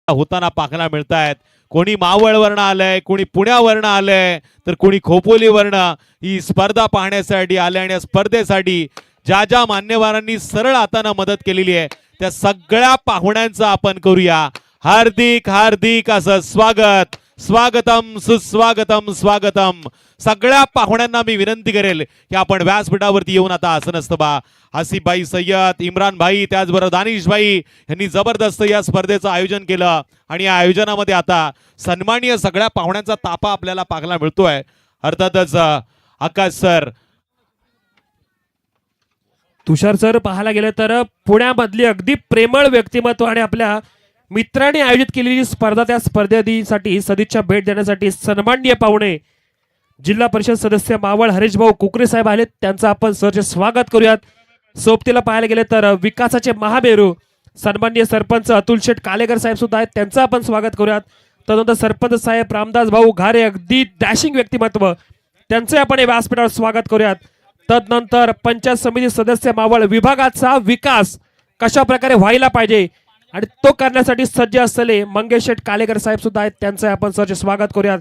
होताना पाहायला मिळत आहेत। कोणी मावळवरनं आलंय, कोणी पुण्यावरनं आलंय, तर कोणी खोपोलीवरनं ही स्पर्धा पाहण्यासाठी आले आणि या स्पर्धेसाठी ज्या ज्या मान्यवरांनी सरळ हाताने मदत केलेली आहे त्या सगळ्या पाहुण्यांचं आपण करूया हार्दिक हार्दिक असं स्वागत। स्वागतम सुस्वागतम स्वागतम। सगळ्या पाहुण्यांना मी विनंती करेल की आपण व्यासपीठावरती येऊन आता आसनस्तबा आसिफभाई सय्यद, इम्रान भाई, त्याचबरोबर दानिश भाई यांनी जबरदस्त या स्पर्धेचं आयोजन केलं आणि या आयोजनामध्ये आता सन्माननीय सगळ्या पाहुण्यांचा ताफा आपल्याला पाहायला मिळतोय। अर्थातच आकाश सर, तुषार सर पाहायला गेलं तर पुण्यामधली अगदी प्रेमळ व्यक्तिमत्व आणि आपल्या मित्रांनी आयोजित केलेली स्पर्धा त्या स्पर्धेसाठी सदिच्छा भेट देण्यासाठी सन्माननीय पाहुणे जिल्हा परिषद सदस्य मावळ हरीशभाऊ कुकरे साहेब आले, त्यांचं आपण सरचे स्वागत करूयात। सोबतीला पाहायला गेले तर विकासाचे महामेरू सन्माननीय सरपंच अतुल शेठ कालेकर साहेब सुद्धा आहेत, त्यांचं आपण स्वागत करूयात। तदनंतर सरपंच साहेब रामदास भाऊ घारे, अगदी डॅशिंग व्यक्तिमत्व, त्यांचे आपण व्यासपीठावर स्वागत करूयात। तदनंतर पंचायत समिती सदस्य मावळ विभागाचा विकास कशा प्रकारे व्हायला पाहिजे आणि तो करण्यासाठी सज्ज असलेले मंगेश शेठ कालेकर साहेब सुद्धा आहेत, त्यांचं आपण सरचे स्वागत करूयात।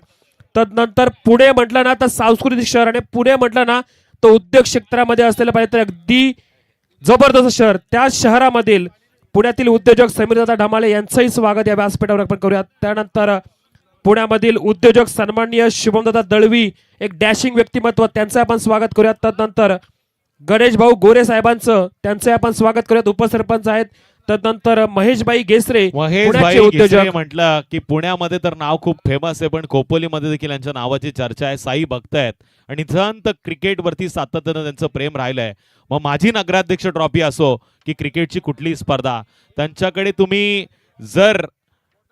तदनंतर पुणे म्हटलं ना तर सांस्कृतिक शहर आणि पुणे म्हटलं ना तो उद्योग क्षेत्रामध्ये असलेलं पाहिजे तर अगदी जबरदस्त शहर, त्या शहरामधील पुण्यातील उद्योजक समीरदादा ढमाले यांचंही स्वागत या व्यासपीठावर आपण करूयात। त्यानंतर पुण्यामधील उद्योजक सन्माननीय शुभमदादा दळवी, एक डॅशिंग व्यक्तिमत्व, त्यांचं आपण स्वागत करूयात। तदनंतर गणेश भाऊ गोरे साहेबांचं, त्यांचे आपण स्वागत करूयात, उपसरपंच आहेत। तदनंतर महेशभाई गेसरे, पुण्याचे उद्योजक। म्हटलं की पुण्यामध्ये तर नाव खूप फेमस आहे, पण खोपोलीमध्ये देखील यांच्या नावाची चर्चा आहे, साई भक्त आहेत आणि संत क्रिकेटवरती सातत्यानं त्यांचं प्रेम राहिलंय। मग माझी नगराध्यक्ष ट्रॉफी असो की क्रिकेटची कुठली स्पर्धा, त्यांच्याकडे तुम्ही जर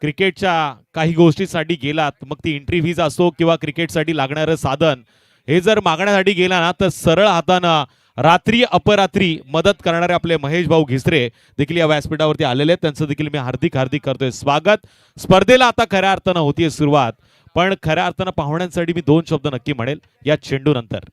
क्रिकेटच्या काही गोष्टीसाठी गेलात, मग ती एंट्री फीज असो किंवा क्रिकेटसाठी लागणारं साधन, हे जर मागण्यासाठी गेला ना तर सरळ हातानं रात्री अपरात्री मदत करणारे आपले महेश भाऊ घिसरे देखील या व्यासपीठावरती आलेले आहेत, त्यांचं देखील मी हार्दिक हार्दिक करतोय स्वागत। स्पर्धेला आता खऱ्या अर्थानं होतीये सुरुवात, पण खऱ्या अर्थानं पाहुण्यांसाठी मी दोन शब्द नक्की म्हणेल या चेंडू नंतर।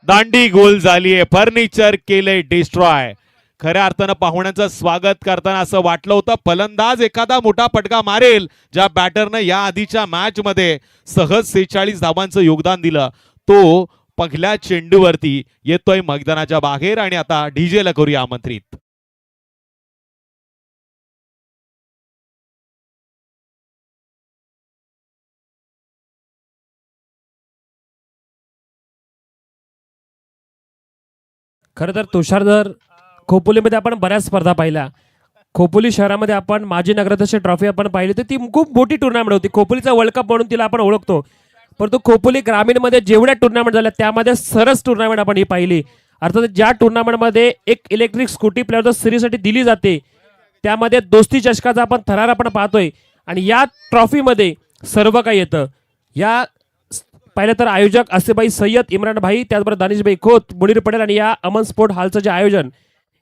दांडी गोल झालीये, फर्निचर केले डिस्ट्रॉय। खऱ्या अर्थानं पाहुण्यांचं स्वागत करताना असं वाटलं होतं फलंदाज एखादा मोठा फटका मारेल, ज्या बॅटरनं या आधीच्या मॅच मध्ये सहज 46 धावांचं योगदान दिलं, तो पहिल्या चेंडूवरती येतोय मैदानाच्या बाहेर आणि आता डीजेला करूया आमंत्रित। खरं तर तुषार, खोपोलीमध्ये आपण बऱ्याच स्पर्धा पाहिल्या। खोपोली शहरामध्ये आपण माजी नगराध्यक्ष ट्रॉफी आपण पाहिली, तर ती खूप मोठी टुर्नामेंट होती, खोपोलीचा वर्ल्ड कप म्हणून तिला आपण ओळखतो। परंतु खोपोली ग्रामीणमध्ये जेवढ्या टुर्नामेंट झाल्या त्यामध्ये सरस टुर्नामेंट आपण ही पाहिली। अर्थात ज्या टुर्नामेंटमध्ये एक इलेक्ट्रिक स्कूटी प्लेअर सिरीसाठी दिली जाते, त्यामध्ये दोस्ती चषकाचा आपण थरार आपण पाहतोय आणि या ट्रॉफीमध्ये सर्व काही येतं। या पाहिलं तर आयोजक आसिफभाई सय्यद, इम्रान भाई, त्याचबरोबर दानिशभाई खोत, मुनीर पटेल आणि या अमन स्पोर्ट हॉलचं जे आयोजन,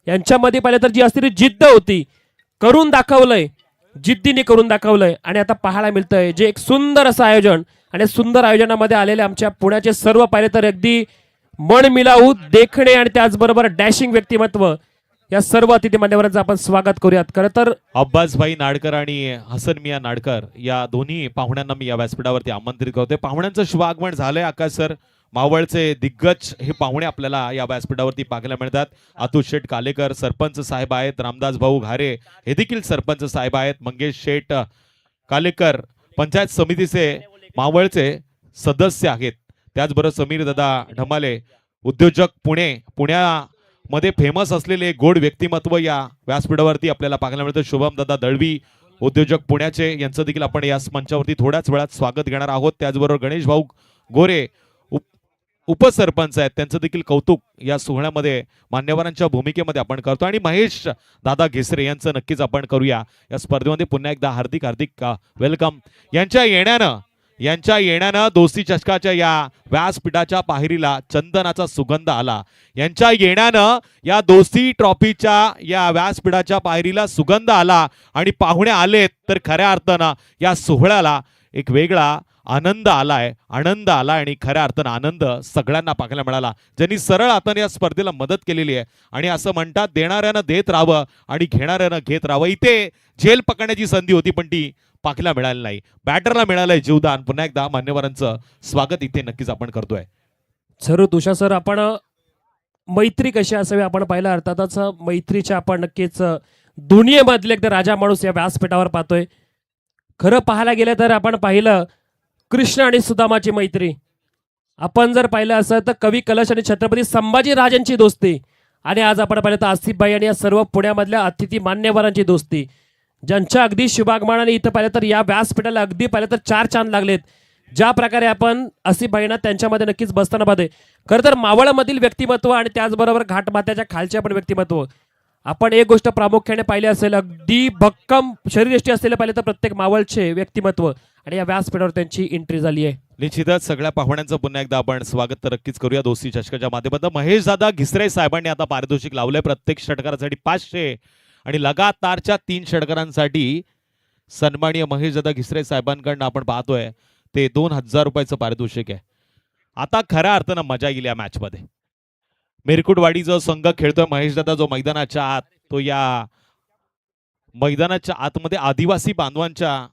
यांच्यामध्ये पाहिलं तर जी असलेली जिद्द होती, करून दाखवलंय, जिद्दीने करून दाखवलंय आणि आता पाहायला मिळतंय जे एक सुंदर असं आयोजन। आणि सुंदर आयोजनामध्ये आलेले आमच्या पुण्याचे सर्व पाहिले तर अगदी मन मिलावू, देखणे आणि त्याचबरोबर डॅशिंग व्यक्तिमत्व, या सर्व अतिथी मान्यवरांचं आपण स्वागत करूयात। खरं तर अब्बासभाई नाडकर आणि हसन मिया नाडकर या दोन्ही पाहुण्यांना मी या व्यासपीठावरती आमंत्रित करतोय। पाहुण्यांचं शुभ आगमन झालंय। आकाश सर, मावळचे दिग्गज हे पाहुणे आपल्याला या व्यासपीठावरती पाहायला मिळतात। अतुल शेठ कालेकर सरपंच साहेब आहेत, रामदास भाऊ घारे हे देखील सरपंच साहेब आहेत, मंगेश शेठ कालेकर पंचायत समितीचे मावळचे सदस्य आहेत, त्याचबरोबर समीर दादा ढमाले उद्योजक पुण्यामध्ये फेमस असलेले गोड व्यक्तिमत्व या व्यासपीठावरती आपल्याला पाहायला मिळतं। शुभम दादा दळवी उद्योजक पुण्याचे, यांचं देखील आपण या मंचावरती थोड्याच वेळात स्वागत घेणार आहोत। त्याचबरोबर गणेश भाऊ गोरे उपसरपंच आहेत, त्यांचं देखील कौतुक या सोहळ्यामध्ये मान्यवरांच्या भूमिकेमध्ये आपण करतो आणि महेश दादा घिसरे यांचं नक्कीच आपण करूया या स्पर्धेमध्ये। पुन्हा एकदा हार्दिक हार्दिक वेलकम। यांच्या येण्यानं दोस्ती चषकाच्या या व्यासपीठाच्या पायरीला चंदनाचा सुगंध आला। यांच्या येण्यानं या दोस्ती ट्रॉफीच्या या व्यासपीठाच्या पायरीला सुगंध आला आणि पाहुणे आलेत तर खऱ्या अर्थानं या सोहळ्याला एक वेगळा आनंद आलाय, आनंद आला आणि खऱ्या अर्थानं आनंद सगळ्यांना पाहायला मिळाला, ज्यांनी सरळ हाताने या स्पर्धेला मदत केलेली आहे. आणि असं म्हणतात, देणाऱ्यानं देत राहावं आणि घेणाऱ्यानं घेत राहावं. इथे झेल पकडण्याची संधी होती, पण ती पाहायला मिळाली नाही. बॅटरला मिळालंय जीवदान. पुन्हा एकदा मान्यवरांचं स्वागत इथे नक्कीच आपण करतोय. सर तुषार सर, आपण मैत्री कशी असावी आपण पाहिलं, अर्थातच मैत्रीच्या आपण नक्कीच दुनियेमधले एकदा राजा माणूस या व्यासपीठावर पाहतोय. खरं पाहायला गेलं तर आपण पाहिलं कृष्ण आणि सुदामाची मैत्री. आपण जर पाहिलं असं तर कवी कलश आणि छत्रपती संभाजी राजांची दोस्ती, आणि आज आपण पाहिलं तर आसिफबाई आणि या सर्व पुण्यामधल्या अतिथी मान्यवरांची दोस्ती, ज्यांच्या अगदी शुभागमनाने इथं पाहिलं तर या व्यासपीठाला अगदी पाहिलं तर चार चांद लागलेत. ज्या प्रकारे आपण आसिफबाईंना त्यांच्यामध्ये नक्कीच बसताना पाहते. खरं तर मावळमधील व्यक्तिमत्व आणि त्याचबरोबर घाटमात्याच्या खालचे आपण व्यक्तिमत्व, आपण एक गोष्ट प्रामुख्याने पाहिली असेल, अगदी भक्कम शरीरयष्टी असलेले पाहिले तर प्रत्येक मावळचे व्यक्तिमत्व, आणि या व्यासपीठावर त्यांची एंट्री झाली आहे. निश्चितच सगळ्या पाहुण्यांचं पुन्हा एकदा आपण स्वागत तर नक्कीच करूया दोस्ती चषकाच्या माध्यमातून. महेशदादा घिसरे साहेबांनी आता पारितोषिक लावलंय प्रत्येक षटकारासाठी 500 आणि लगातारच्या 3 षटकारांसाठी सन्माननीय महेशदादा घिसरे साहेबांकडनं आपण पाहतोय ते 2000 रुपयाचं पारितोषिक आहे. आता खऱ्या अर्थानं मजा येईल या मॅच मध्ये. मिरकुटवाडी जो संघ खेळतोय महेशदादा, जो मैदानाच्या आत, तो या मैदानाच्या आतमध्ये आदिवासी बांधवांच्या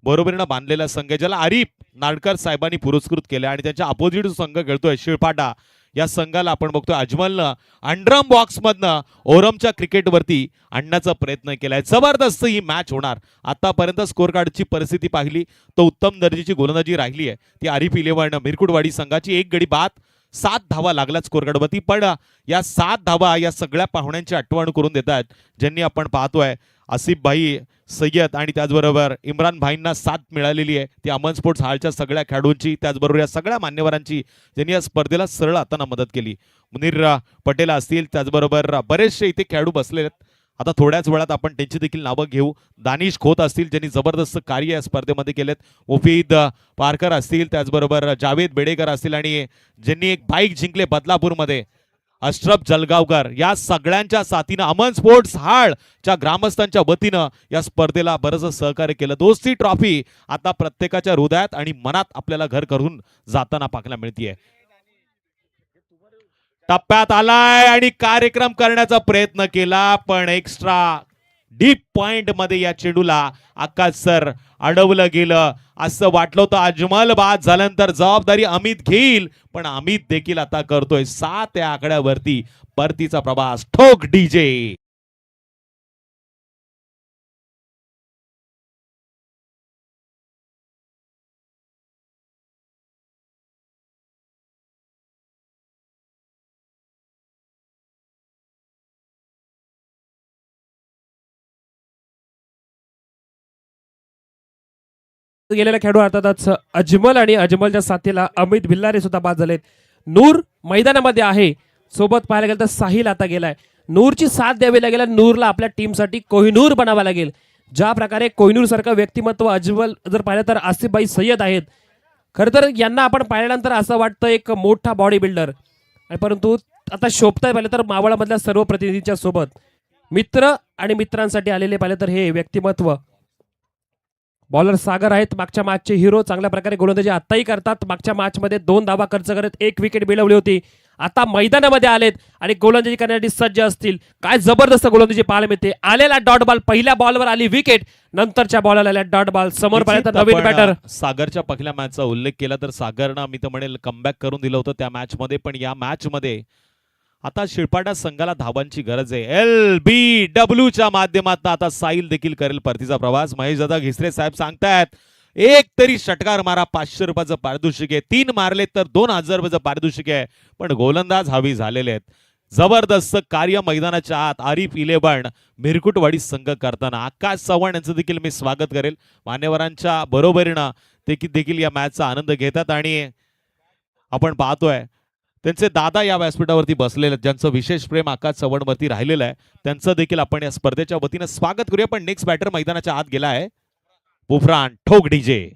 बरोबरीनं बांधलेला संघ आहे, ज्याला आरिफ नाडकर साहेबांनी पुरस्कृत केलं. आणि त्यांच्या अपोजिट संघ खेळतोय शिळपाटा, या संघाला आपण बघतोय अजमलनं अंडरम बॉक्स मधनं ओरमच्या क्रिकेटवरती आणण्याचा प्रयत्न केलाय. जबरदस्त ही मॅच होणार. आतापर्यंत स्कोर कार्डची परिस्थिती पाहिली तर उत्तम दर्जाची गोलंदाजी राहिली आहे ती आरिफ 11 मिरकुटवाडी संघाची. 1 गडी बाद, 7 धावा लागल्यात स्कोर कार्डवरती. पण या 7 धावा या सगळ्या पाहुण्यांची आठवण करून देतात, ज्यांनी आपण पाहतोय आसिफभाई सय्यद आणि त्याचबरोबर इम्रान भाईंना साथ मिळालेली आहे, ती अमन स्पोर्ट्स हालच्या सगळ्या खेळाडूंची, त्याचबरोबर या सगळ्या मान्यवरांची ज्यांनी या स्पर्धेला सरळ हाताने मदत केली. मुनीर पटेल असतील, त्याचबरोबर बरेचसे इथे खेळाडू बसले आहेत. आता थोड्याच वेळात आपण त्यांची देखील नावं घेऊ. दानिश खोत असतील, ज्यांनी जबरदस्त कार्य या स्पर्धेमध्ये केलेत. मुफीद पारकर असतील, त्याचबरोबर जावेद बेडेकर असतील, आणि ज्यांनी एक बाईक जिंकले बदलापूरमध्ये, अशरफ जलगावकर, या सगळ्यांच्या साथीनं अमन स्पोर्ट्स हाळच्या ग्रामस्थांच्या वतीनं या स्पर्धेला बरंच सहकार्य केलं. दोस्ती ट्रॉफी आता प्रत्येकाच्या हृदयात आणि मनात आपल्याला घर करून जाताना पाहायला मिळतीये. टप्प्यात आलाय आणि कार्यक्रम करण्याचा प्रयत्न केला, पण एक्स्ट्रा डीप पॉइंट मध्ये या चेंडूला आकाश सर अडवलं गेलं. असं वाटलं होतं अजमल बाद झाल्यानंतर जबाबदारी अमित घेईल, पण अमित देखील आता करतोय 7 या आकड्यावरती परतीचा प्रवास. ठोक डीजे. गेलेला खेळाडू अर्थातच अजमल, आणि अजमलच्या साथीला अमित भिल्लारे सुद्धा बाद झालेत. नूर मैदानामध्ये आहे, सोबत पाहायला गेलं तर साहिल आता गेलाय. नूरची साथ द्यावी लागेल, नूरला आपल्या टीमसाठी कोहिनूर बनावा लागेल. ज्या प्रकारे कोहिनूर सारखं व्यक्तिमत्व अजमल जर पाहिलं तर आसिफबाई सय्यद आहेत. खरं तर यांना आपण पाहिल्यानंतर असं वाटतं एक मोठा बॉडी बिल्डर, परंतु आता शोभताय पाहिलं तर मावळामधल्या सर्व प्रतिनिधींच्या सोबत मित्र आणि मित्रांसाठी आलेले पाहिलं तर हे व्यक्तिमत्व. बॉलर सागर आहेत, मागच्या मॅचचे हिरो, चांगल्या प्रकारे गोलंदाजी आताही करतात. मागच्या मॅचमध्ये 2 धावा खर्च करत 1 विकेट मिळवली होती. आता मैदानामध्ये आलेत आणि गोलंदाजी करण्यासाठी सज्ज असतील. काय जबरदस्त गोलंदाजी पाहायला मिळते. आलेला डॉट बॉल, पहिल्या बॉलवर आली विकेट, नंतरच्या बॉलला आल्या डॉट बॉल. समोर पाहिलं तर नवीन बॅटर सागरच्या पहिल्या मॅचचा उल्लेख केला तर सागरनं मी तर म्हणेल कमबॅक करून दिलं होतं त्या मॅच मध्ये. पण या मॅच मध्ये आता शिळपाटा संघाला धावांची गरज आहे. LBW च्या माध्यमातून आता साहिल देखील करेल परतीचा प्रवास. महेशदादा घिसरे साहेब सांगतायत एक तरी षटकार मारा, 500 रुपयाचं पारितोषिक आहे. 3 मारले तर 2000 रुपयाचं पारितोषिक आहे. पण गोलंदाज हवी झालेले आहेत. जबरदस्त कार्य मैदानाच्या आत आरिफ 11 मिरकुटवाडी संघ करताना. आकाश चव्हाण यांचं देखील मी स्वागत करेल. मान्यवरांच्या बरोबरीनं ते देखील या मॅचचा आनंद घेतात. आणि आपण पाहतोय त्यांचे दादा या व्यासपीठावरती बसलेले आहेत, ज्यांचं विशेष प्रेम आकाश चव्हाणवरती राहिलेलं आहे. त्यांचं देखील आपण या स्पर्धेच्या वतीनं स्वागत करूया. पण नेक्स्ट बॅटर मैदानाच्या आत गेला आहे, बुफरान. ठोक डीजे.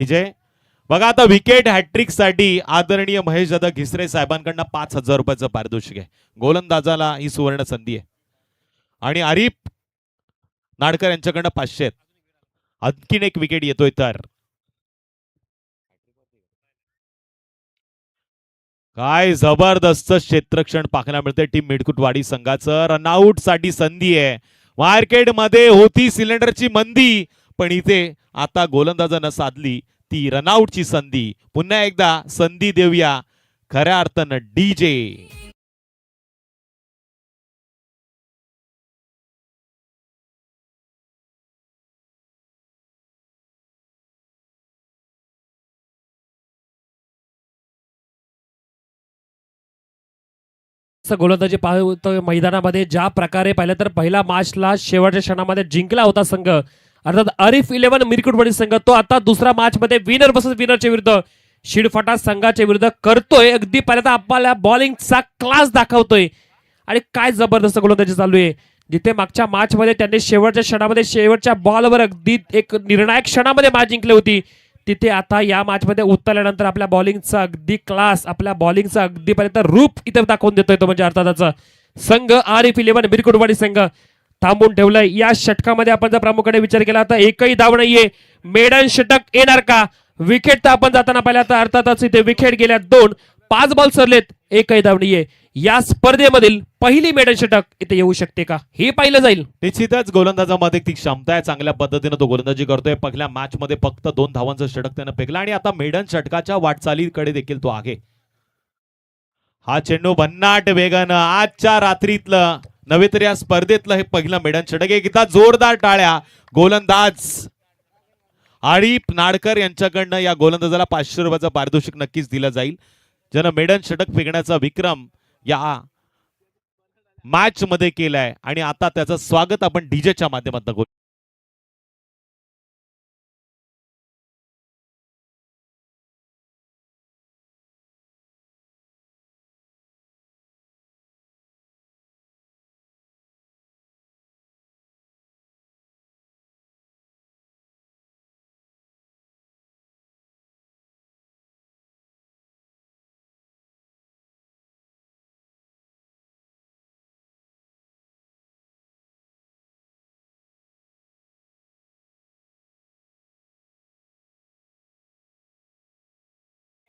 विजय बघा आता विकेट हॅट्रिक साठी आदरणीय महेश दादा घिसरे साहेबांकडनं 5,000 रुपयाचं पारितोषिक आहे. गोलंदाजाला ही सुवर्ण संधी आहे आणि आरिफ नाडकर यांच्याकडनं 500 आहेत. आणखीन एक विकेट येतोय तर काय जबरदस्त क्षेत्रक्षण पाहायला मिळते टीम मिडकुटवाडी संघाचं. रनआउट साठी संधी आहे. मार्केटमध्ये होती सिलेंडरची मंदी पण इथे आता गोलंदाजानं साधली ती रनआउटची संधी. पुन्हा एकदा संधी देऊया खऱ्या अर्थानं डीजे. गोलंदाजी पाहतो मैदानामध्ये ज्या प्रकारे पाहिलं तर पहिला मॅचला शेवटच्या क्षणामध्ये जिंकला होता संघ अर्थात आरिफ 11 मिरकुटवाडी संघ. तो आता दुसरा मॅच मध्ये विनर वर्सेस विनरच्या विरुद्ध शिडफाटा संघाच्या विरुद्ध करतोय. अगदी पहिल्यांदा आपल्याला बॉलिंगचा क्लास दाखवतोय आणि काय जबरदस्त गोलंदाजी चालू आहे. जिथे मागच्या मॅच मध्ये त्यांनी शेवटच्या क्षणामध्ये शेवटच्या बॉलवर अगदी एक निर्णायक क्षणामध्ये मॅच जिंकली होती तिथे आता या मॅच मध्ये उतरल्यानंतर आपल्या बॉलिंगचा अगदी क्लास आपल्या बॉलिंगचा अगदी पर्यंत रूप इथे दाखवून देतोय तो म्हणजे अर्थातचा संघ आरिफ 11 बिरकुटवाडी संघ थांबून ठेवलाय. या षटकामध्ये आपण जर प्रामुख्याने विचार केला तर एकही धाव नाहीये. मेडन षटक येणार का? विकेट तर आपण जाताना पाहिलं तर अर्थातच इथे विकेट गेल्या 2. 5 बॉल सरलेत एकही धाव नाहीये. या स्पर्धेमधील पहिली मेडन षटक इथे येऊ शकते का हे पाहिलं जाईल. निश्चितच गोलंदाजामध्ये ती क्षमता आहे. चांगल्या पद्धतीने तो गोलंदाजी करतोय. पहिल्या मॅच मध्ये फक्त 2 धावांचं षटक त्यानं फेकलं आणि आता मेडन षटकाच्या वाटचालीकडे देखील तो आहे. हा चेंडू भन्नाट वेगानं आजच्या रात्रीतलं नव्हे तर या स्पर्धेतलं हे पहिलं मेडन षटक. एकदा जोरदार टाळ्या गोलंदाज आरिफ नाडकर यांच्याकडनं या गोलंदाजाला 500 रुपयाचं पारितोषिक नक्कीच दिलं जाईल ज्यानं मेडन षटक फेकण्याचा विक्रम या मॅच मध्ये केलाय आणि आता त्याचं स्वागत आपण डीजेच्या माध्यमातून करू.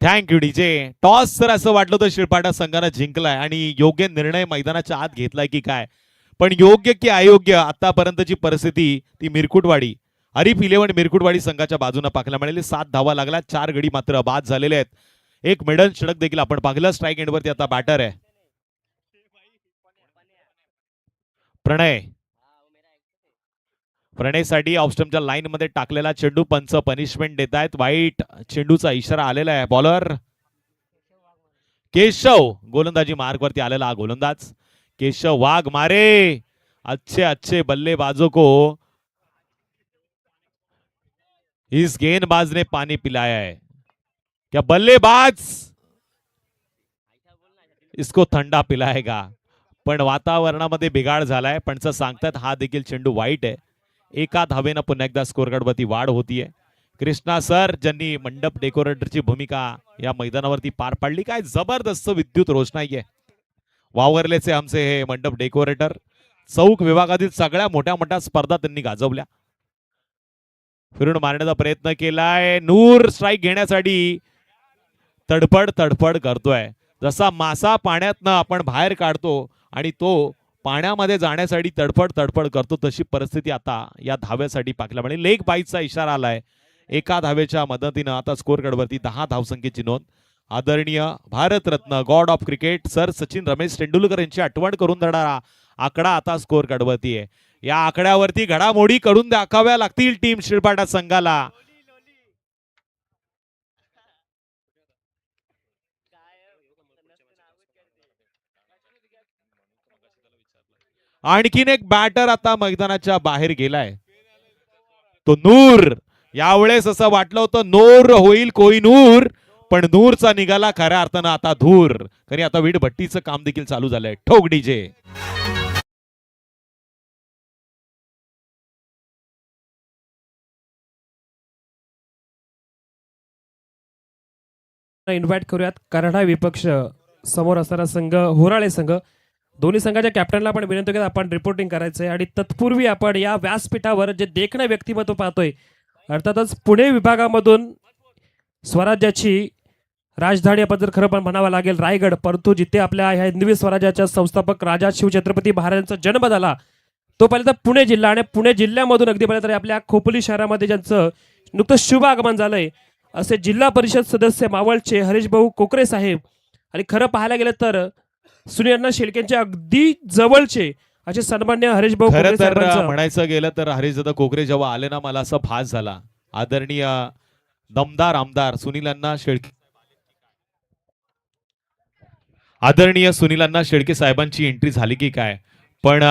Thank you DJ. टॉस तर असं वाटलं तर शिळपाटा संघानं जिंकलाय आणि योग्य निर्णय मैदानाच्या आत घेतलाय की काय पण योग्य की अयोग्य आतापर्यंतची परिस्थिती ती मिरकुटवाडी आरिफ 11 मिरकुटवाडी संघाच्या बाजूने पाहायला मिळाली. 7 धावा लागल्या. 4 गडी मात्र बाद झालेले आहेत. एक मेडन षटक देखील आपण पाहिलं. स्ट्राईक एंडवरती आता बॅटर आहे प्रणय. प्रणयसाठी ऑफस्टमच्या लाईन मध्ये टाकलेला चेंडू पंच पनिशमेंट देत आहेत. वाईट चेंडूचा इशारा आलेला आहे. बॉलर केशव गोलंदाजी मार्गवरती आलेला हा गोलंदाज केशव वाघ मारे. अच्छे अच्छे बल्लेबाजों को इस गेंदबाज ने पानी पिलाया है. क्या बल्लेबाज इसको थंडा पिलाएगा. पण वातावरणामध्ये बिघाड झालाय. पंच सांगतात हा देखील चेंडू वाईट आहे. एका धावेनं पुन्हा एकदा स्कोर कार्डवरती वाढ होतीये. कृष्णा सर ज्यांनी मंडप डेकोरेटरची भूमिका या मैदानावरती पार पाडली. काय जबरदस्त विद्युत रोषणाई आहे. वावरलेचे आमचे हे मंडप डेकोरेटर. चौक विभागातील सगळ्या मोठ्या मोठ्या स्पर्धा त्यांनी गाजवल्या. फिरून मारण्याचा प्रयत्न केलाय. नूर स्ट्राईक घेण्यासाठी तडफड तडफड करतोय. जसा मासा पाण्यातनं आपण बाहेर काढतो आणि तो पाण्यामध्ये जाण्यासाठी तडफड तडफड करतो तशी परिस्थिती आता या धाव्यासाठी पाहायला मिळेल. लेग बाईचा इशारा आलाय. एका धावेच्या मदतीनं आता स्कोर कार्डवरती 10 धावसंख्येची नोंद. आदरणीय Bharat Ratna God of cricket sir Sachin Ramesh Tendulkar यांची आठवण करून देणारा आकडा आता स्कोर कार्डवरती आहे. या आकड्यावरती घडामोडी करून दाखवाव्या लागतील टीम शिळपाटा संघाला. आणखीन एक बॅटर आता मैदानाच्या बाहेर गेलाय. तो नूर. यावेळेस असं वाटलं होतं नूर होईल कोई नूर पण नूरचा निघाला खऱ्या अर्थानं आता धूर. कारण आता वीट भट्टीचं काम देखील चालू झालंय. ठोक डीजे. इन्व्हाइट करूयात. करडा विपक्ष समोर असणारा संघ होराळे संघ. दोन्ही संघाच्या कॅप्टनला पण विनंती की आपण रिपोर्टिंग करायचंय आणि तत्पूर्वी आपण या व्यासपीठावर जे देखणं व्यक्तिमत्व पाहतोय, अर्थातच पुणे विभागामधून स्वराज्याची राजधानी आपण जर खरं पण म्हणावं लागेल रायगड, परंतु जिथे आपल्या ह्या हिंदवी स्वराज्याच्या संस्थापक राजा शिवछत्रपती महाराजांचा जन्म झाला तो पहिले तर पुणे जिल्हा, आणि पुणे जिल्ह्यामधून अगदी पहिले तर आपल्या खोपोली शहरामध्ये ज्यांचं नुकतंच शुभ आगमन झालंय असे जिल्हा परिषद सदस्य मावळचे हरीशभाऊ कोकरे साहेब, आणि खरं पाहायला गेलं तर सुनील शेळकेंच्या अगदी जवळचे असे सन्मान्य हरीशभाऊ खरं कोकरे तर साहेबांचं म्हणायचं गेलं तर हरीशदादा कोकरे जेव्हा आले ना, मला असा भास झाला आदरणीय दमदार आमदार सुनीलांना शेळके, आदरणीय सुनीलांना शेळके साहेबांची एंट्री झाली की काय. पण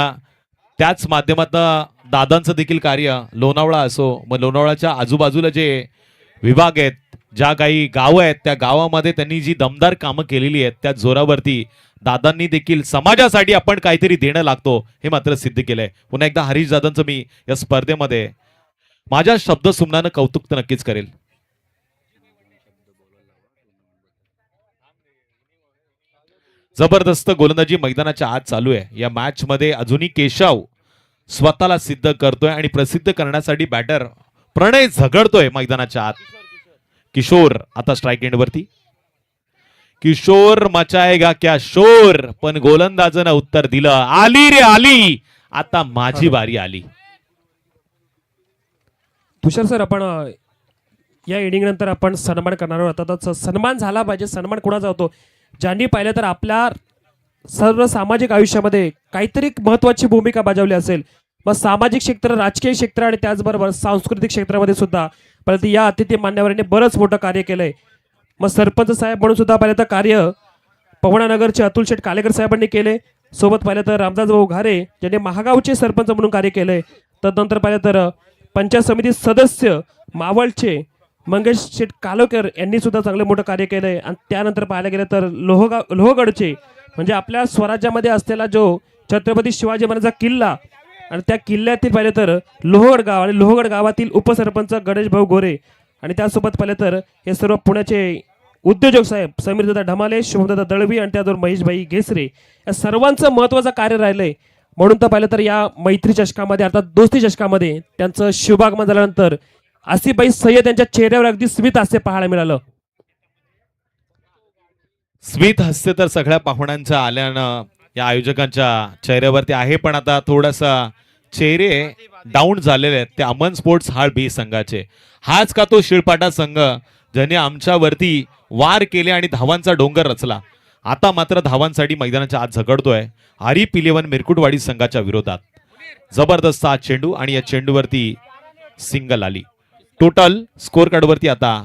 त्याच माध्यमातून दादांचं देखील कार्य लोणावळा असो, मग लोणावळाच्या आजूबाजूला जे विभाग आहेत, ज्या काही गावं आहेत, त्या गावामध्ये त्यांनी जी दमदार कामं केलेली आहेत त्या जोरावरती दादांनी देखील समाजासाठी आपण काहीतरी देणं लागतो हे मात्र सिद्ध केलंय. पुन्हा एकदा हरीश दादांचं मी या स्पर्धेमध्ये माझ्या शब्दसुमनानं कौतुक तर नक्कीच करेल. जबरदस्त गोलंदाजी मैदानाच्या आत चालू आहे. या मॅच मध्ये अजूनही केशव स्वतःला सिद्ध करतोय आणि प्रसिद्ध करण्यासाठी बॅटर प्रणय झगडतोय मैदानाच्या आत. किशोर आता स्ट्राइक एंड वरती. किशोर मचाएगा क्या शोर, पण गोलंदाजानं उत्तर दिलं, आली रे आली, आता माझी बारी आली. तुषार सर, आपण या इनिंग नंतर आपण सन्मान करणार आहोत. आता सन्मान झाला पाहिजे. सन्मान कोणाचा होतो? ज्यांनी पाहिलं तर आपल्या सर्व सामाजिक आयुष्यामध्ये काहीतरी महत्वाची भूमिका बजावली असेल, मग सामाजिक क्षेत्र, राजकीय क्षेत्र आणि त्याचबरोबर सांस्कृतिक क्षेत्रामध्ये सुद्धा परंतु या अतिथी मान्यवरांनी बरंच मोठं कार्य केलंय. मग सरपंच साहेब म्हणून सुद्धा पाहिलं तर कार्य पवनानगरचे अतुल शेठ कालेकर साहेबांनी केले. सोबत पाहिलं तर रामदास भाऊ घारे ज्यांनी महागावचे सरपंच म्हणून कार्य केलंय. तदनंतर पाहिलं तर पंचायत समिती सदस्य मावळचे मंगेश शेठ कालोकर यांनी सुद्धा चांगलं मोठं कार्य केलंय. आणि त्यानंतर पाहायला गेलं तर लोहगडचे म्हणजे आपल्या स्वराज्यामध्ये असलेला जो छत्रपती शिवाजी महाराजांचा किल्ला आणि त्या किल्ल्यातील पाहिलं तर लोहगड गाव आणि लोहगड गावातील उपसरपंच गणेश भाऊ गोरे, आणि त्यासोबत पाहिलं तर हे सर्व पुण्याचे उद्योजक साहेब समीरदादा ढमाले, शुभमदादा दळवी आणि त्याचबरोबर महेशभाई घेसरे, या सर्वांचं महत्वाचं कार्य राहिलंय. म्हणून तर पाहिलं तर या मैत्री चषकामध्ये अर्थात दोस्ती चषकामध्ये त्यांचं शुभागमन झाल्यानंतर आसिफभाई सय्यद यांच्या चेहऱ्यावर अगदी स्मित हास्य पाहायला मिळालं. स्मित हास्य तर सगळ्या पाहुण्यांच्या आल्यानं या आयोजकांच्या चेहऱ्यावरती आहे, पण आता थोडासा चेहरे डाऊन झालेले आहेत त्या अमन स्पोर्ट्स हाळ बी संघाचे. हाच का तो शिळपाटा संघ ज्याने आमच्यावरती वार केले आणि धावांचा डोंगर रचला. आता मात्र धावांसाठी मैदानाच्या आत झगडतोय आरिफ 11 मिरकुटवाडी संघाच्या विरोधात. जबरदस्त हा चेंडू आणि या चेंडूवरती सिंगल आली. टोटल स्कोर कार्डवरती आता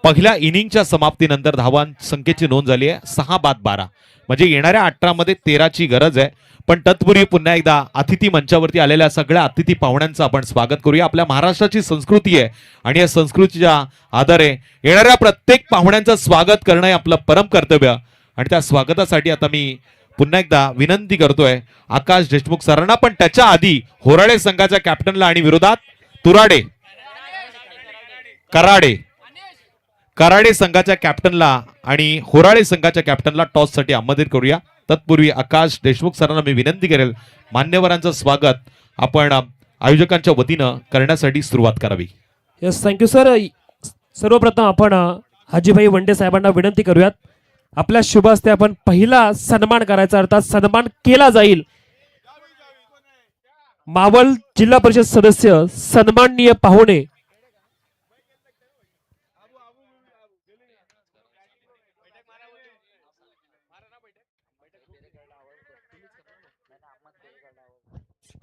पहिल्या इनिंगच्या समाप्तीनंतर धावां संख्येची नोंद झाली आहे 6-12. म्हणजे येणाऱ्या 18 मध्ये 13ची गरज आहे. पण तत्पूर्वी पुन्हा एकदा अतिथी मंचावरती आलेल्या सगळ्या अतिथी पाहुण्यांचं आपण स्वागत करूया. आपल्या महाराष्ट्राची संस्कृती आहे आणि या संस्कृतीच्या आधारे येणाऱ्या प्रत्येक पाहुण्यांचं स्वागत करणं हे आपलं परम कर्तव्य. आणि त्या स्वागतासाठी आता मी पुन्हा एकदा विनंती करतोय आकाश देशमुख सरांना, पण त्याच्या आधी होराळे संघाच्या कॅप्टनला आणि विरोधात तुराडे कराडे संघाच्या कॅप्टनला आणि होराळे संघाच्या कॅप्टनला टॉस साठी आमंत्रित करूया. तत्पूर्वी आकाश देशमुख सरांना मी विनंती करेल मान्यवरांचं स्वागत आपण आयोजकांच्या वतीनं करण्यासाठी सुरुवात करावी. Yes, thank you sir. सर्वप्रथम आपण हाजीभाई वंडे साहेबांना विनंती करूयात. आपल्या शुभ हस्ते आपण पहिला सन्मान करायचा, अर्थात सन्मान केला जाईल. मावळ जिल्हा परिषद सदस्य सन्माननीय पाहुणे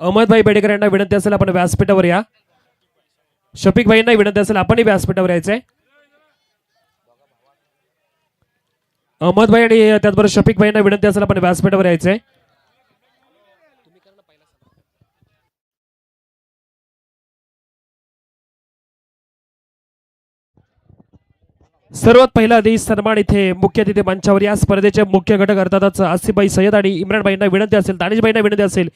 अहमदभाई बेडेकर यांना विनंती असेल आपण व्यासपीठावर या. शफिक भाईंना विनंती असेल आपणही व्यासपीठावर यायचंय. अहमदभाई आणि त्याचबरोबर शफिक भाईंना विनंती असेल आपण व्यासपीठावर यायचंय. सर्वात पहिला आधी सन्मान इथे मुख्य अतिथी मंचावर या स्पर्धेचे मुख्य घटक अर्थातच आसिफभाई सय्यद आणि इम्रानभाईंना विनंती असेल, दानिशभाईंना विनंती असेल.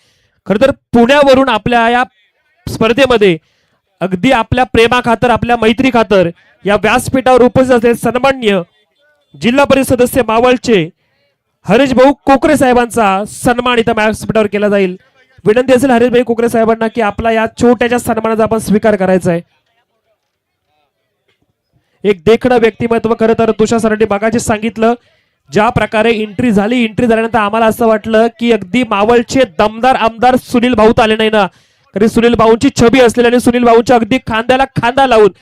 खरं तर पुण्यावरून आपल्या या स्पर्धेमध्ये अगदी आपल्या प्रेमा खातर, आपल्या मैत्री खातर या व्यासपीठावर उपस्थित असलेले सन्माननीय जिल्हा परिषद सदस्य मावळचे हरीश भाऊ कोकरे साहेबांचा सन्मान इथं व्यासपीठावर केला जाईल. विनंती असेल हरीश भाई कोकरे साहेबांना की आपला या छोट्याच्या सन्मानाचा आपण स्वीकार करायचा आहे. एक देखणं व्यक्तिमत्व. खरं तर तुषार सरांनी मगाशी सांगितलं ज्या प्रकारे एंट्री झाल्यानंतर आम्हाला असं वाटलं की अगदी मावळचे दमदार आमदार सुनील भाऊ आले नाही ना, तरी सुनील भाऊंची छबी असलेली आणि सुनील भाऊंच्या अगदी खांद्याला खांदा लावून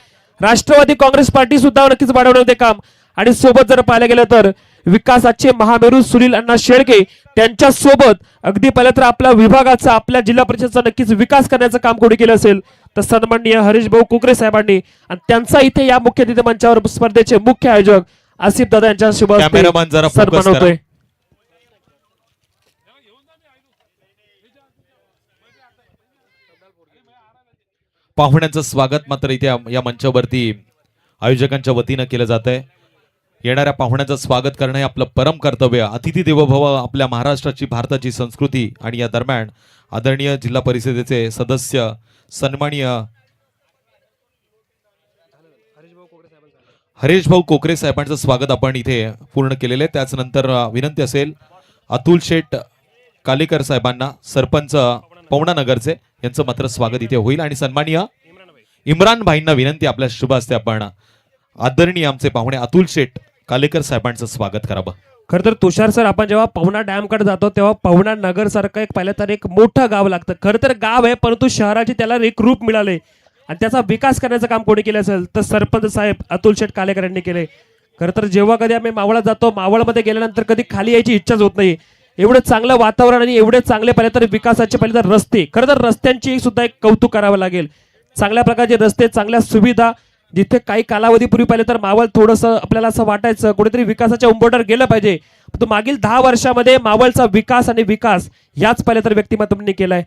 राष्ट्रवादी काँग्रेस पार्टी सुद्धा नक्कीच वाढवणे होते काम. आणि सोबत जर पाहायला गेलं तर विकासाचे महामेरू सुनील अण्णा शेळके त्यांच्या सोबत अगदी पहिलं तर आपल्या विभागाचा आपल्या जिल्हा परिषदचा नक्कीच विकास करण्याचं काम कोणी केलं असेल तर सन्माननीय हरीश भाऊ कोकरे साहेबांनी. आणि त्यांचा इथे या मुख्य अतिथी मंचावर स्पर्धेचे मुख्य आयोजक आसिफ दादा यांच्या शुभ हस्ते कॅमेरामन जरा सन्मान फोकस करा. होतोय. पाहुण्यांचं स्वागत मात्र इथे या मंचावरती आयोजकांच्या वतीनं केलं जात आहे. येणाऱ्या पाहुण्यांचं स्वागत करणं हे आपलं परम कर्तव्य. अतिथी देवो भव आपल्या महाराष्ट्राची भारताची संस्कृती. आणि या दरम्यान आदरणीय जिल्हा परिषदेचे सदस्य सन्माननीय हरीश भाऊ कोकरे साहेबांचं स्वागत आपण इथे पूर्ण केलेलं आहे. त्याच नंतर विनंती असेल अतुल शेठ कालेकर साहेबांना सरपंच पवना नगरचे यांचं मात्र स्वागत इथे होईल. आणि सन्माननीय इम्रान भाईंना विनंती आपल्या शुभ हस्ते आपण आदरणीय आमचे पाहुणे अतुल शेठ कालेकर साहेबांचं स्वागत करावं. खरं तर तुषार सर आपण जेव्हा पवना डॅम कडे जातो तेव्हा पवना नगर सारखं एक पाहिलं तर एक मोठं गाव लागतं. खरं तर गाव आहे परंतु शहराचे त्याला एक रूप मिळाले आणि त्याचा विकास करण्याचं काम कोणी केलं असेल तर सरपंच साहेब अतुल शेठ कालेकर यांनी केले. खरं तर जेव्हा कधी आम्ही मावळात जातो मावळमध्ये गेल्यानंतर कधी खाली यायची इच्छाच होत नाही. एवढं चांगलं वातावरण आणि एवढे चांगले पाहिलं तर विकासाचे पाहिलं तर रस्ते. खरं तर रस्त्यांची सुद्धा एक कौतुक करावं लागेल. चांगल्या प्रकारचे रस्ते चांगल्या सुविधा. जिथे काही कालावधीपूर्वी पाहिलं तर मावळ थोडंसं आपल्याला असं वाटायचं कुठेतरी विकासाच्या उंबरठ्यावर गेलं पाहिजे. तो मागील 10 वर्षामध्ये मावळचा विकास आणि विकास याच पाहिलं तर व्यक्तिमत्वांनी केलाय.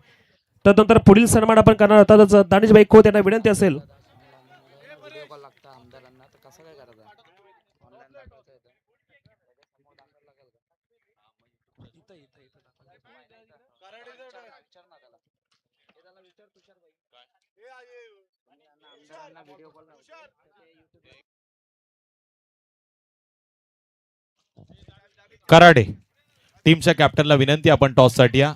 त्यानंतर पुढील सन्मान आपण करणार होताच दानिशभाई खोत यांना विनंती असेल. कराडे टीमच्या कॅप्टनला विनंती आपण टॉस साठी या.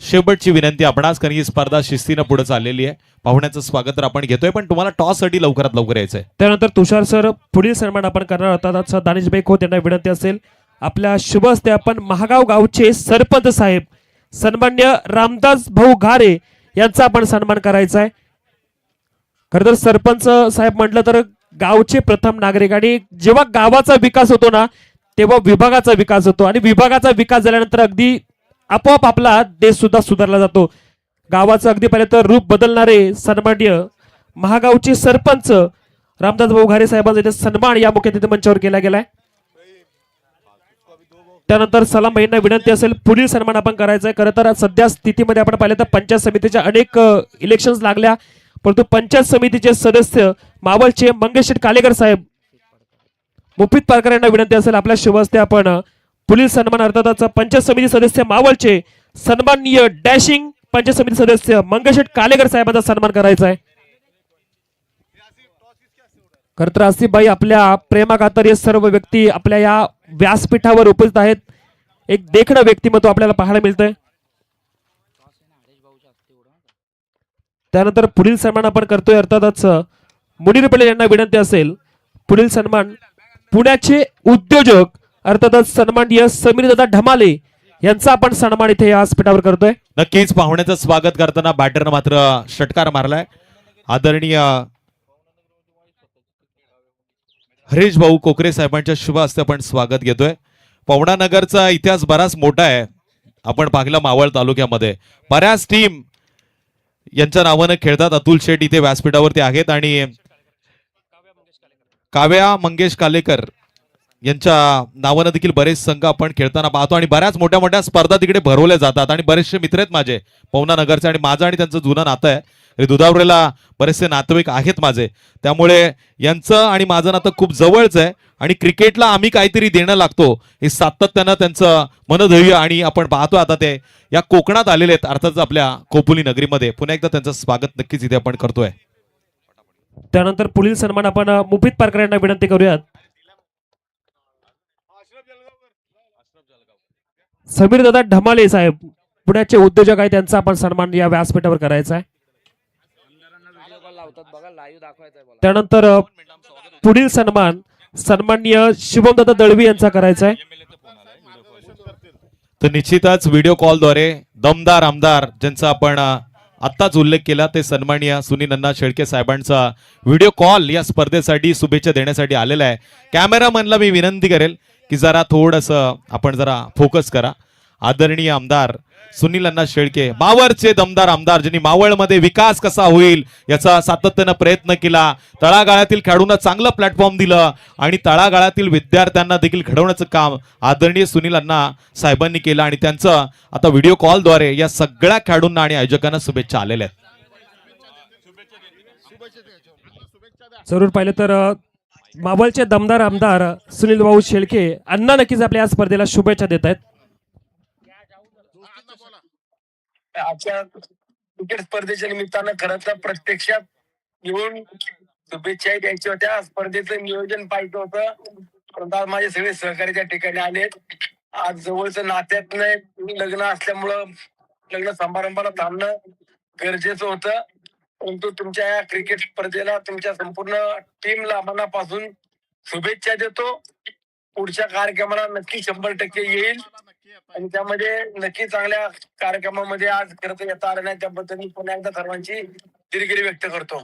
शेवटची विनंती आपणास कारण ही स्पर्धा शिस्तीनं पुढे चाललेली आहे. पाहुण्याचं स्वागत तर आपण घेतोय पण तुम्हाला टॉस साठी लवकरात लवकर यायचंय. त्यानंतर तुषार सर पुढील सन्मान आपण करणार होता दानिशभाई खोत यांना विनंती असेल आपल्या शुभ हस्ते आपण महागाव गावचे सरपंच साहेब सन्मान्य रामदास भाऊ घारे यांचा आपण सन्मान करायचा आहे. खरं तर सरपंच साहेब म्हटलं तर गावचे प्रथम नागरिक आणि जेव्हा गावाचा विकास होतो ना तेव्हा विभागाचा विकास होतो आणि विभागाचा विकास झाल्यानंतर अगदी आपोआप आपला देश सुद्धा सुधारला जातो. गावाचं अगदी पहिले तर रूप बदलणारे सन्माननीय महागावचे सरपंच रामदास भाऊ घारे साहेबांचा इथे सन्मान या मुख्य अतिथी मंचावर केला गेलाय. त्यानंतर सलाम भाईंना विनंती असेल पुढील सन्मान आपण करायचा आहे. खरं तर सध्या स्थितीमध्ये आपण पाहिलं तर पंचायत समितीच्या अनेक इलेक्शन्स लागल्या परंतु पंचायत समितीचे सदस्य मावळचे मंगेश कालेकर साहेब मुफीत पारकर यांना विनंती असेल आपल्या शुभ हस्ते आपण पुढील सन्मान अर्थातच पंचायत समिती सदस्य मावळचे सन्माननीय डॅशिंग पंचायत समिती सदस्य मंगेश कालेकर साहेबांचा सन्मान करायचा आहे. खरं तर आसिफभाई आपल्या प्रेमाखातर हे सर्व व्यक्ती आपल्या या व्यासपीठावर उपस्थित आहेत. एक देखणं व्यक्तिमत्व आपल्याला पाहायला मिळतंय. त्यानंतर पुढील सन्मान आपण करतोय अर्थातच मुनीर पटेल यांना विनंती असेल पुढील सन्मान पुण्याचे उद्योजक अर्थातच सन्माननीय समीर दादा ढमाले यांचा आपण सन्मान इथे या व्यासपीठावर करतोय. नक्कीच पाहुण्याचं स्वागत करताना बॅटरनं मात्र षटकार मारलाय. आदरणीय हरीश भाऊ कोकरे साहेबांच्या शुभ हस्ते आपण स्वागत घेतोय. पवना नगरचा इतिहास बराच मोठा आहे. आपण पाहिलं मावळ तालुक्यामध्ये बऱ्याच टीम यांच्या नावानं खेळतात. अतुल शेठ इथे व्यासपीठावरती आहेत आणि काव्या मंगेश कालेकर यांच्या नावानं देखील बरेच संघ आपण खेळताना पाहतो आणि बऱ्याच मोठ्या मोठ्या स्पर्धा तिकडे भरवल्या जातात. आणि बरेचसे मित्र आहेत माझे पवना नगरचे आणि माझं आणि त्यांचं जुनं नातं आहे. दुधावरेला बरेचसे नातेवाईक आहेत माझे त्यामुळे यांचं आणि माझं नातं खूप जवळच आहे. आणि क्रिकेटला आम्ही काहीतरी देणं लागतो हे सातत्यानं त्यांचं मनधैर्य आणि आपण पाहतो आता ते या कोकणात आलेले आहेत अर्थातच आपल्या खोपोली नगरीमध्ये. पुन्हा एकदा त्यांचं स्वागत नक्कीच इथे आपण करतोय. त्यानंतर पुढील सन्मान आपण मुफीत पारकर यांना विनंती करूयात. समीर दादा ढमाले साहेब पुण्याचे उद्योजक आहे, त्यांचा आपण सन्मान या व्यासपीठावर करायचा आहे. त्यानंतर पुढील सन्मान सन्माननीय शुभमदादा दळवी यांचा करायचा आहे. तर निश्चितच व्हिडिओ कॉलद्वारे दमदार आमदार ज्यांचा आपण आत्ताच उल्लेख केला ते सन्माननीय सुनील अण्णा शेळके साहेबांचा व्हिडिओ कॉल या स्पर्धेसाठी शुभेच्छा देण्यासाठी आलेला आहे. कॅमेरामॅनला मी विनंती करेल की जरा थोडंसं आपण जरा फोकस करा. आदरणीय आमदार सुनील अण्णा शेळके, मावळचे दमदार आमदार, ज्यांनी मावळमध्ये विकास कसा होईल याचा सातत्यानं प्रयत्न केला. तळागाळातील खेळाडूंना चांगलं प्लॅटफॉर्म दिलं आणि तळागाळातील विद्यार्थ्यांना देखील घडवण्याचं काम आदरणीय सुनील अण्णा साहेबांनी केलं आणि त्यांचं आता व्हिडिओ कॉलद्वारे या सगळ्या खेळाडूंना आणि आयोजकांना शुभेच्छा आलेल्या आहेत. जरूर पाहिलं तर मावळचे दमदार आमदार सुनील भाऊ शेळके अण्णा नक्कीच आपल्या या स्पर्धेला शुभेच्छा देत आहेत. आजच्या क्रिकेट स्पर्धेच्या निमित्तानं खरं तर प्रत्यक्षात येऊन शुभेच्छा द्यायच्या होत्या. स्पर्धेचं नियोजन पाहिजे होतं, परंतु आज माझे सगळे सहकारी त्या ठिकाणी आलेत. आज जवळचं नात्यात नाही लग्न असल्यामुळं लग्न समारंभाला थांबणं गरजेचं होतं. परंतु तुमच्या या क्रिकेट स्पर्धेला तुमच्या संपूर्ण टीमला मनापासून शुभेच्छा देतो. पुढच्या कार्यक्रमाला नक्की 100% येईल आणि त्यामध्ये नक्की चांगल्या कार्यक्रमामध्ये आज खरं तर येता आलं नाही त्याबद्दल मी पुन्हा एकदा सर्वांची दिलगिरी व्यक्त करतो.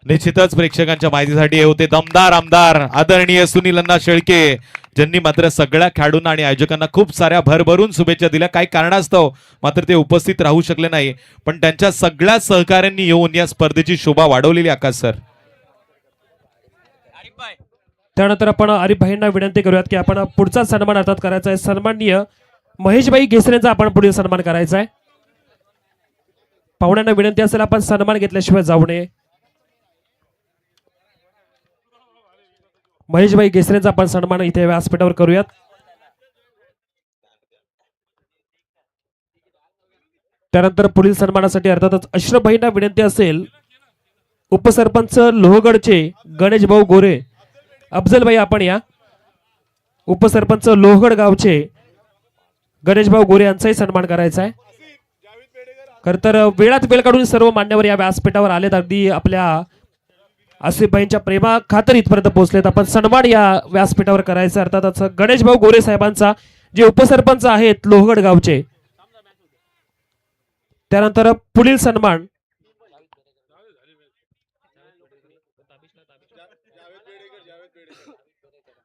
निश्चितच प्रेक्षकांच्या माहितीसाठी हे होते दमदार आमदार आदरणीय सुनील अण्णा शेळके, ज्यांनी मात्र सगळ्या खेळाडूंना आणि आयोजकांना खूप साऱ्या भरभरून शुभेच्छा दिल्या. काही कारणास्तव मात्र ते उपस्थित राहू शकले नाही, पण त्यांच्या सगळ्या सहकाऱ्यांनी येऊन या स्पर्धेची शोभा वाढवलेली. आकाश सर, त्यानंतर आपण आरिफ भाईंना विनंती करूयात की आपण पुढचा सन्मान अर्थात करायचा आहे. सन्माननीय महेशभाई घेसरेंचा आपण पुढील सन्मान करायचा आहे. पाहुण्यांना विनंती असेल आपण सन्मान घेतल्याशिवाय जाऊ नये. महेशभाई घेसरेंचा आपण सन्मान इथे व्यासपीठावर करूयात. त्यानंतर पुढील सन्मानासाठी अर्थातच अशरफ भाईंना विनंती असेल उपसरपंच लोहगडचे गणेश भाऊ गोरे, अफजल भाई आपण या. उपसरपंच लोहगड गावचे गणेश भाऊ गोरे यांचाही सन्मान करायचा आहे. खर तर वेळात वेळ काढून सर्व मान्यवर या व्यासपीठावर आलेत. अगदी आपल्या आसिफ भाईंच्या प्रेमा खातर इथपर्यंत पोहोचलेत. आपण सन्मान या व्यासपीठावर करायचा अर्थातच गणेश भाऊ गोरे साहेबांचा, जे उपसरपंच आहेत लोहगड गावचे. त्यानंतर पुढील सन्मान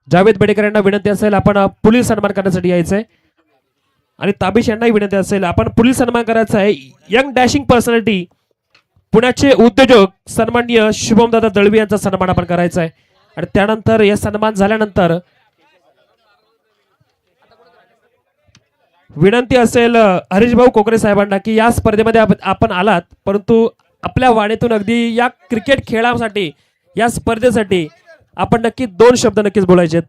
जावेद बेडेकर यांना विनंती असेल आपण पुढील सन्मान करण्यासाठी यायचंय. आणि ताबिश यांनाही विनंती असेल आपण पुढील सन्मान करायचा आहे. यंग डॅशिंग पर्सनॅलिटी पुण्याचे उद्योजक सन्माननीय शुभमदादा दळवी यांचा सन्मान आपण करायचा आहे. आणि त्यानंतर हे सन्मान झाल्यानंतर विनंती असेल हरीश भाऊ कोकरे साहेबांना की या स्पर्धेमध्ये आपण आलात, परंतु आपल्या वाणीतून अगदी या क्रिकेट खेळासाठी या स्पर्धेसाठी आपण नक्की 2 शब्द नक्कीच बोलायचे.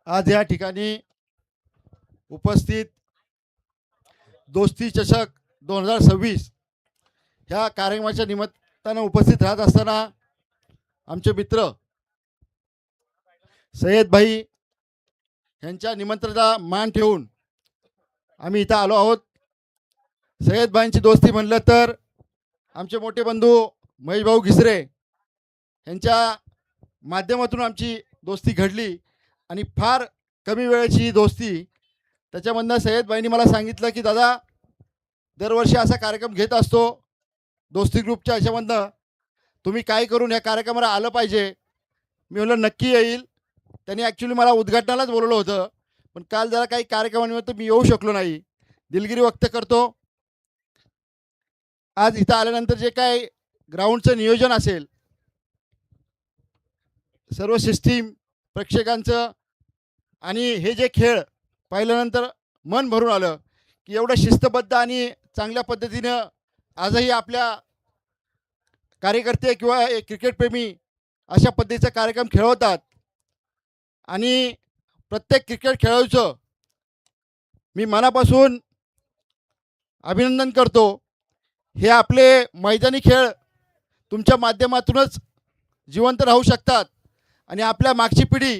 आज या ठिकाणी उपस्थित दोस्ती चषक 2026 ह्या कार्यक्रमाच्या निमित्तानं उपस्थित राहत असताना आमचे मित्र सय्यद भाई यांच्या निमंत्रणाचा मान ठेवून आम्ही इथं आलो आहोत. सय्यद भाईंची दोस्ती म्हणलं तर आमचे मोठे बंधू महेश भाऊ घिसरे यांच्या माध्यमातून आमची दोस्ती घडली आणि फार कमी वेळेची ही दोस्ती. त्याच्यामधनं सय्यद भाईंनी मला सांगितलं की दादा दरवर्षी असा कार्यक्रम घेत असतो दोस्ती ग्रुपच्या ह्याच्यामधनं, तुम्ही काय करून या कार्यक्रमाला आलं पाहिजे. मी म्हणलं नक्की येईल. त्यांनी ॲक्च्युली मला उद्घाटनालाच बोलवलं होतं, पण काल जरा काही कार्यक्रमानिमित्त मी येऊ शकलो नाही. दिलगिरी व्यक्त करतो. आज इथं आल्यानंतर जे काय ग्राउंडचं नियोजन असेल, सर्व सिस्टीम प्रेक्षकांचं आणि हे जे खेळ पाहिल्यानंतर मन भरून आलं की एवढं शिस्तबद्ध आणि चांगल्या पद्धतीनं आजही आपल्या कार्यकर्ते किंवा क्रिकेटप्रेमी अशा पद्धतीचा कार्यक्रम खेळवतात. आणि प्रत्येक क्रिकेट खेळाडूचं मी मनापासून अभिनंदन करतो. हे आपले मैदानी खेळ तुमच्या माध्यमातूनच जिवंत राहू शकतात आणि आपल्या मागची पिढी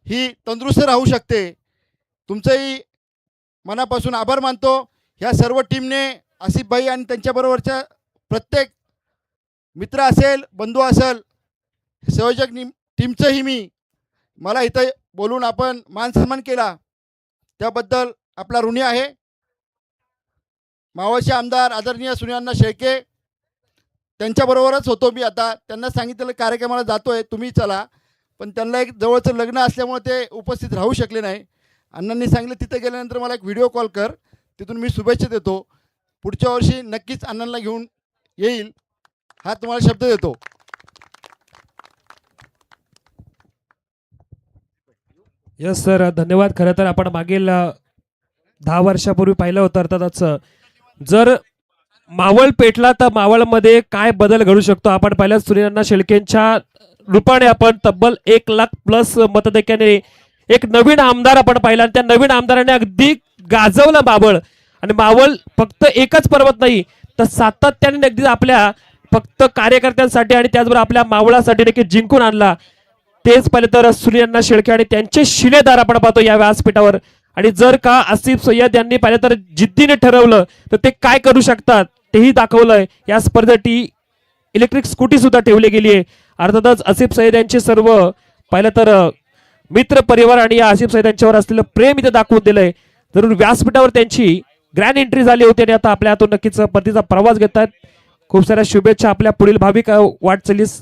ही तंदुरुस्त राहू शकते. तुमचंही मनापासून आभार मानतो. ह्या सर्व टीमने आसिफभाई आणि त्यांच्याबरोबरच्या प्रत्येक मित्र असेल, बंधू असेल, संयोजक टीमचंही मला इथं बोलून आपण मान सन्मान केला त्याबद्दल आपला ऋणी आहे. मावळचे आमदार आदरणीय सुनीलअण्णा शेळके त्यांच्याबरोबरच होतो मी. आता त्यांना सांगितलेलं कार्यक्रमाला जातोय, तुम्ही चला, पण त्यांना एक जवळचं लग्न असल्यामुळे ते उपस्थित राहू शकले नाही. अण्णांनी सांगितलं तिथे गेल्यानंतर मला एक व्हिडिओ कॉल कर, तिथून मी शुभेच्छा देतो. पुढच्या वर्षी नक्कीच अण्णांना घेऊन येईल, हा तुम्हाला शब्द देतो. यस सर, धन्यवाद. खरं तर आपण मागील 10 वर्षापूर्वी पाहिलं होतं अर्थातच जर मावळ पेटला तर मावळमध्ये काय बदल घडू शकतो आपण पाहिलं. सुनीलअण्णा शेळकेंच्या रूपाने आपण तब्बल 1,00,000+ मतदैक्याने एक नवीन आमदार आपण पाहिला आणि त्या नवीन आमदाराने अगदी गाजवलं मावळ. आणि मावळ फक्त एकच पर्वत नाही तर सातत्याने अगदी आपल्या फक्त कार्यकर्त्यांसाठी आणि त्याचबरोबर आपल्या मावळासाठी देखील जिंकून आणला. तेच पाहिलं तर सुनीलअण्णा शेळके आणि त्यांचे शिलेदार आपण पाहतो या व्यासपीठावर. आणि जर का आसिफ सय्यद यांनी पाहिलं तर जिद्दीने ठरवलं तर ते काय करू शकतात तेही दाखवलंय. या स्पर्धेत इलेक्ट्रिक स्कूटी सुद्धा ठेवली गेली आहे. अर्थातच आसिफ सय्यद यांचे सर्व पाहिलं तर मित्र परिवार आणि या आसिफ सय्यद यांच्यावर असलेलं प्रेम इथे दाखवून दिलंय. जरूर व्यासपीठावर त्यांची ग्रँड एंट्री झाली होती आणि आता आपल्या हातून नक्कीच परतीचा प्रवास घेतात. खूप साऱ्या शुभेच्छा आपल्या पुढील भावी वाटचालीस.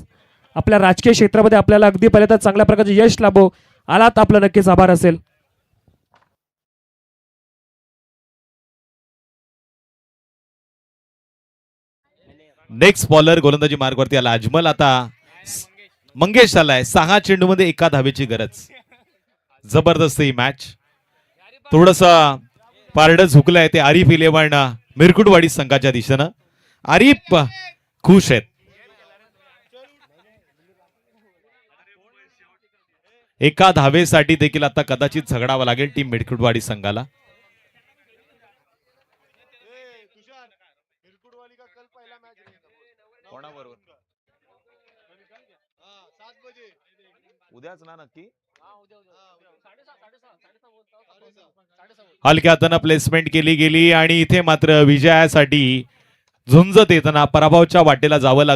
आपल्या राजकीय क्षेत्रामध्ये आपल्याला अगदी पाहिलं तर चांगल्या प्रकारचे यश लाभो. आलात आपलं नक्कीच आभार असेल. नेक्स्ट बॉलर गोलंदाजी मार्गवरती आला अजमल. आता मंगेश आलाय. 6 चेंडूमध्ये 1 धावेची गरज. जबरदस्त ही मॅच. थोडस पारड झुकलंय ते आरिफ 11 मिरकुटवाडी संघाच्या दिशेनं. आरिफ खुश आहेत. 1 धावेसाठी देखील आता कदाचित झगडावं लागेल टीम मिरकुटवाडी संघाला. उद्याच ना नक्की. हलक्या हातानं प्लेसमेंट केली गेली आणि इथे मात्र विजयासाठी झुंजत येताना पराभवाच्या वाटेला जावं लागलं.